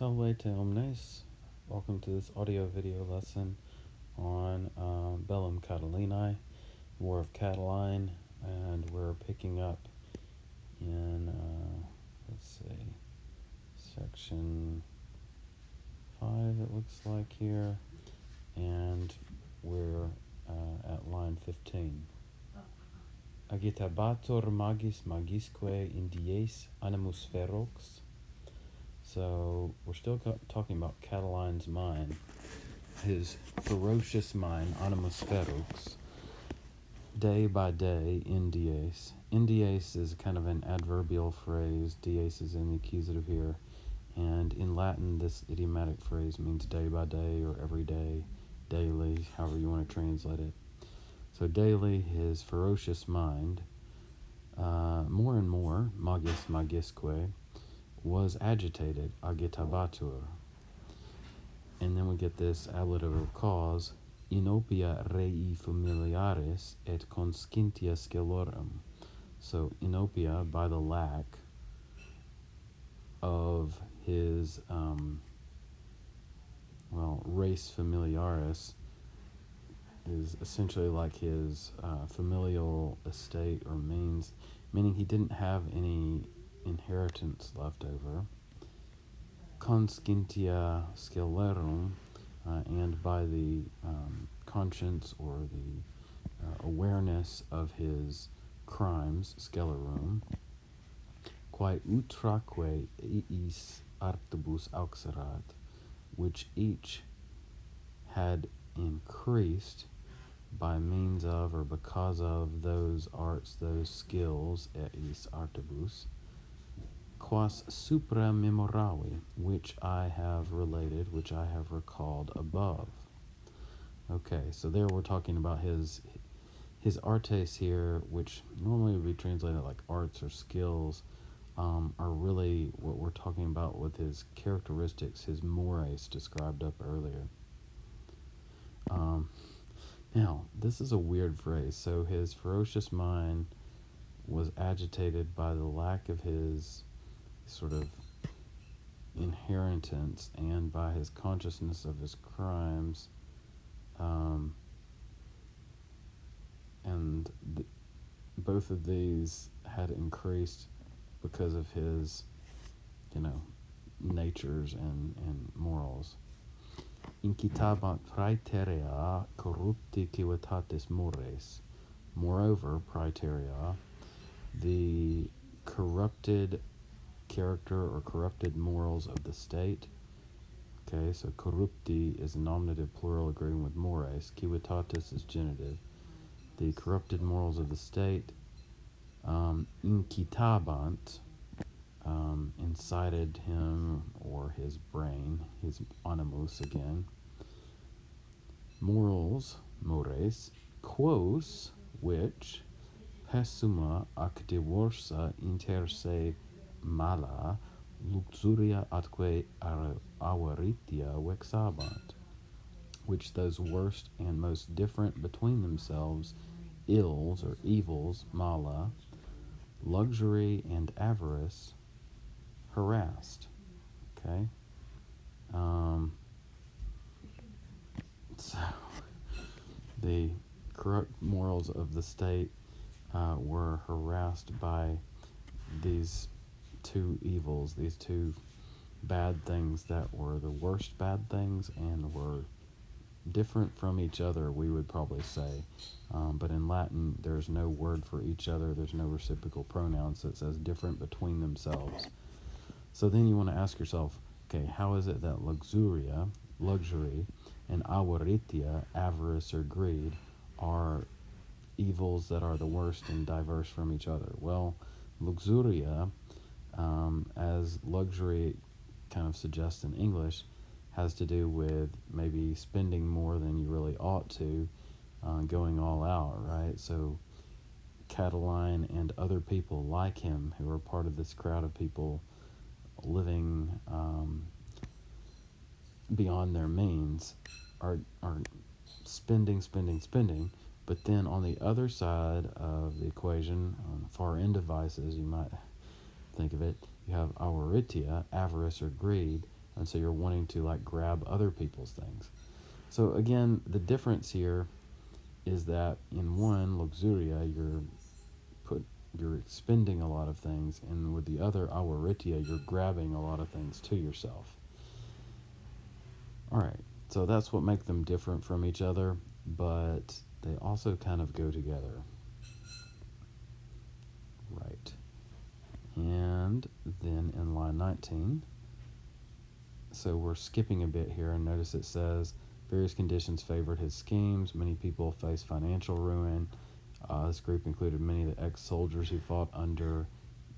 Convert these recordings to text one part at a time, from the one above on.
Salve omnes. Welcome to this audio video lesson on Bellum Catalinae, War of Catiline, and we're picking up in, section 5 it looks like here, and we're at line 15. Agitabatur magis magisque in dies animus ferox. So we're still talking about Catiline's mind, his ferocious mind, animus ferox, day by day in dies. In dies is kind of an adverbial phrase. Dies is in the accusative here. And in Latin, this idiomatic phrase means day by day or every day, daily, however you want to translate it. So daily, his ferocious mind, more and more, magis magisque, was agitated, agitabatur. And then we get this ablative cause, inopia rei familiaris et conscientia scelorum. So inopia, by the lack of his, res familiaris, is essentially like his familial estate or means, meaning he didn't have any inheritance left over. Conscientia scelorum, and by the conscience or the awareness of his crimes, scelerum, quae utraque eis artibus auxerat, which each had increased by means of or because of those arts, those skills, eis artibus, quas supra memoravi, which I have related, which I have recalled above. Okay, so there we're talking about his artes here, which normally would be translated like arts or skills, are really what we're talking about with his characteristics, his mores described up earlier. Now, this is a weird phrase. So his ferocious mind was agitated by the lack of his sort of inheritance and by his consciousness of his crimes, both of these had increased because of his, natures and morals. Incitabant praeterea corrupti civitatis mores. Moreover, praeterea, the corrupted character or corrupted morals of the state. Okay, so corrupti is nominative plural agreeing with mores. Civitatis is genitive. The corrupted morals of the state, incitabant, incited him or his brain, his animus again. Morals, mores, quos, which, pessima ac divorsa inter se mala, luxuria atque avaritia vexabant, which those worst and most different between themselves ills or evils, mala, luxury and avarice, harassed. Okay? So the corrupt morals of the state were harassed by these two evils, these two bad things that were the worst bad things and were different from each other, we would probably say. But in Latin, there's no word for each other. There's no reciprocal pronouns that says different between themselves. So then you want to ask yourself, okay, how is it that luxuria, luxury, and avaritia, avarice or greed, are evils that are the worst and diverse from each other? Well, luxuria, as luxury kind of suggests in English, has to do with maybe spending more than you really ought to, going all out, right? So Catiline and other people like him who are part of this crowd of people living beyond their means are spending, but then on the other side of the equation, on the far end of vices, you might think of it, you have avaritia, avarice or greed, And so you're wanting to like grab other people's things. So again, the difference here is that in one, luxuria, you're expending a lot of things, and with the other, awaritia, you're grabbing a lot of things to yourself. All right, so that's what makes them different from each other, but they also kind of go together. Right. And then in line 19, so we're skipping a bit here, and notice it says, various conditions favored his schemes. Many people faced financial ruin. This group included many of the ex-soldiers who fought under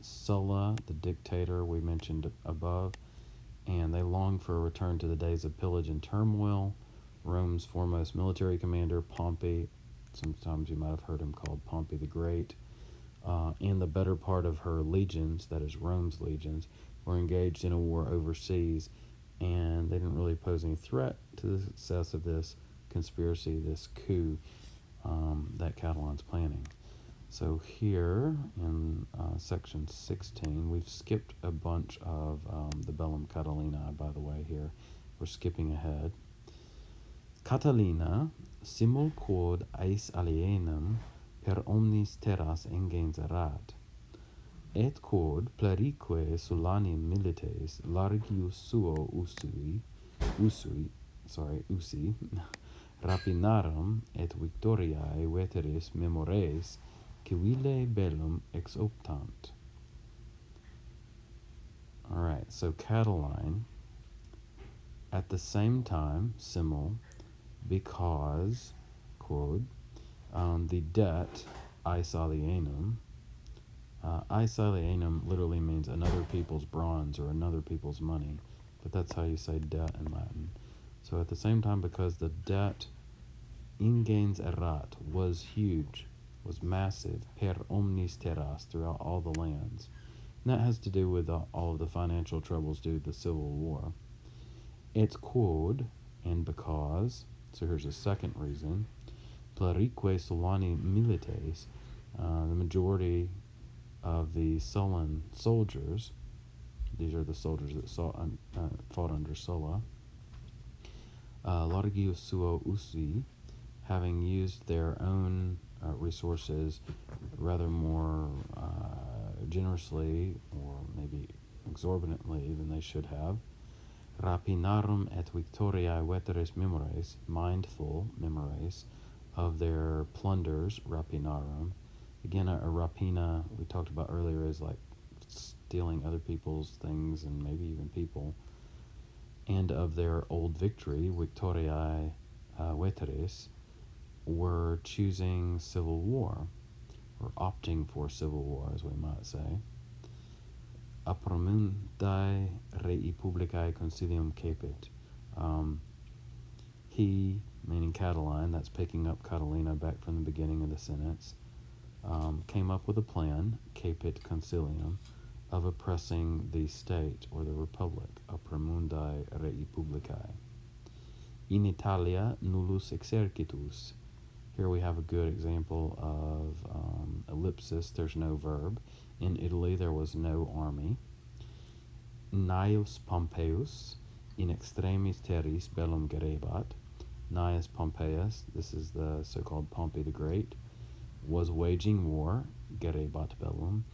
Sulla, the dictator we mentioned above, and they longed for a return to the days of pillage and turmoil. Rome's foremost military commander, Pompey, sometimes you might have heard him called Pompey the Great, and the better part of her legions, that is Rome's legions, were engaged in a war overseas, and they didn't really pose any threat to the success of this conspiracy, this coup that Catiline's planning. So here in section 16, we've skipped a bunch of the Bellum Catilinae, by the way, here. We're skipping ahead. Catilina simul quod eis alienum per omnis terras ingens erat, et quod plerique Sulani milites largius suo usi, rapinarum et victoriae veteris memores civile bellum exoptant. All right, so Catiline, at the same time, simul, because, quod, the debt, eis alienum literally means another people's bronze or another people's money, but that's how you say debt in Latin. So at the same time, because the debt ingens erat was huge, was massive, per omnis terras, throughout all the lands. And that has to do with all of the financial troubles due to the Civil War. Et quod, and because, so here's a second reason, plerique Sulani milites, the majority of the Sullan soldiers, these are the soldiers that fought under Sulla, largius suo usi, having used their own resources rather more generously or maybe exorbitantly than they should have, rapinarum et victoriae veteris memores, mindful memores of their plunders, rapinarum. Again, a rapina we talked about earlier is like stealing other people's things and maybe even people, and of their old victory, victoriae veteris, were choosing civil war, or opting for civil war, as we might say. Apromundae rei publicae consilium capit. He, meaning Catiline, that's picking up Catilina back from the beginning of the sentence, came up with a plan, capit consilium, of oppressing the state or the republic, apromundae rei publicae. In Italia nullus exercitus. Here we have a good example of ellipsis, there's no verb. In Italy there was no army. Gnaeus Pompeius in extremis terris bellum gerebat. Gnaeus Pompeius, this is the so-called Pompey the Great, was waging war, gerebat bellum,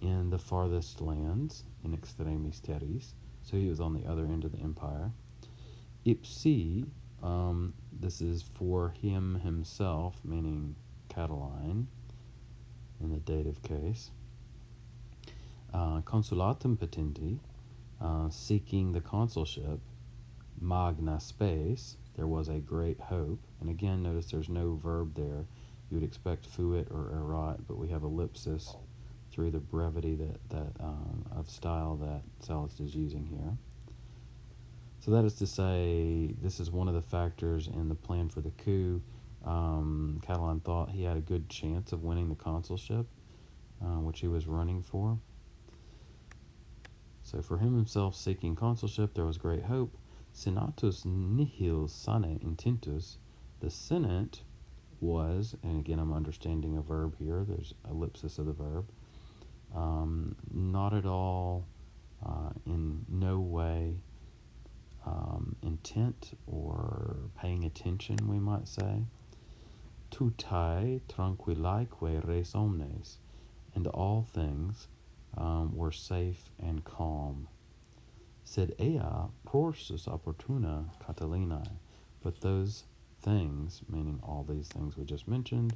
in the farthest lands, in extremis terris, so he was on the other end of the empire. Ipsi, this is for him himself, meaning Catiline, in the dative case. Consulatum patenti, seeking the consulship. Magna spes, there was a great hope. And again, notice there's no verb there. You would expect fuit or erat, but we have ellipsis through the brevity that of style that Sallust is using here. So that is to say, this is one of the factors in the plan for the coup. Catiline thought he had a good chance of winning the consulship, which he was running for. So for him himself seeking consulship, there was great hope. Senatus nihil sane intentus. The Senate was, and again I'm understanding a verb here, there's ellipsis of the verb, not at all, in no way intent or paying attention, we might say. Tutai tranquillaque res omnes, and all things were safe and calm. Sed ea prorsus opportuna Catilinae, but those things, meaning all these things we just mentioned,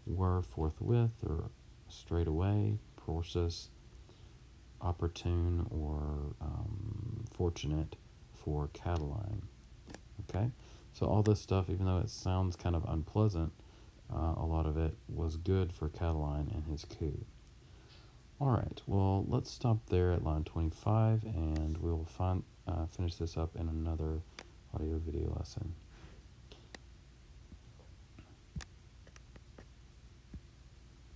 were forthwith or straight away, prorsus, opportune or fortunate for Catiline. Okay, so all this stuff, even though it sounds kind of unpleasant, a lot of it was good for Catiline and his coup. Alright, well, let's stop there at line 25, and we'll finish this up in another audio video lesson.